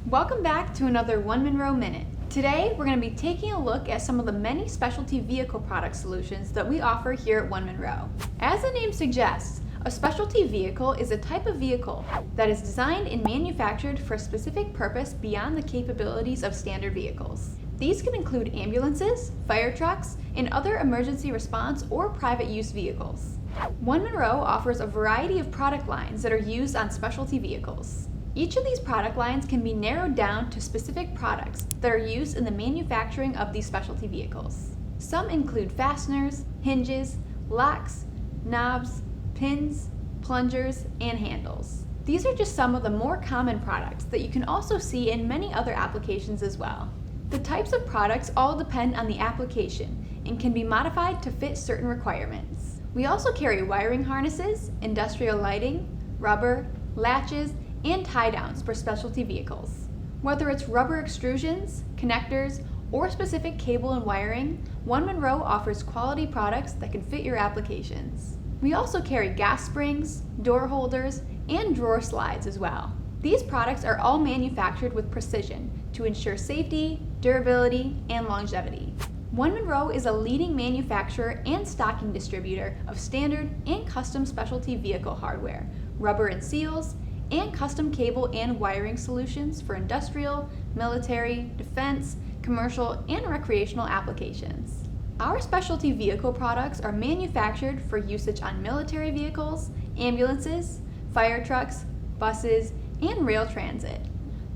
Welcome back to another OneMonroe Minute. Today, we're going to be taking a look at some of the many specialty vehicle product solutions that we offer here at OneMonroe. As the name suggests, a specialty vehicle is a type of vehicle that is designed and manufactured for a specific purpose beyond the capabilities of standard vehicles. These can include ambulances, fire trucks, and other emergency response or private use vehicles. OneMonroe offers a variety of product lines that are used on specialty vehicles. Each of these product lines can be narrowed down to specific products that are used in the manufacturing of these specialty vehicles. Some include fasteners, hinges, locks, knobs, pins, plungers, and handles. These are just some of the more common products that you can also see in many other applications as well. The types of products all depend on the application and can be modified to fit certain requirements. We also carry wiring harnesses, industrial lighting, rubber, latches, and tie-downs for specialty vehicles. Whether it's rubber extrusions, connectors, or specific cable and wiring, OneMonroe offers quality products that can fit your applications. We also carry gas springs, door holders, and drawer slides as well. These products are all manufactured with precision to ensure safety, durability, and longevity. OneMonroe is a leading manufacturer and stocking distributor of standard and custom specialty vehicle hardware, rubber and seals, and custom cable and wiring solutions for industrial, military, defense, commercial, and recreational applications. Our specialty vehicle products are manufactured for usage on military vehicles, ambulances, fire trucks, buses, and rail transit.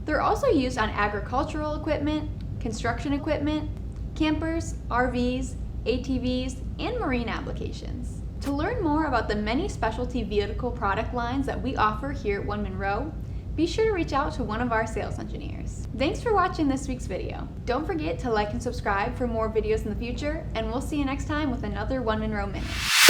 They're also used on agricultural equipment, construction equipment, campers, RVs, ATVs, and marine applications. To learn more about the many specialty vehicle product lines that we offer here at OneMonroe, be sure to reach out to one of our sales engineers. Thanks for watching this week's video. Don't forget to like and subscribe for more videos in the future, and we'll see you next time with another OneMonroe Minute.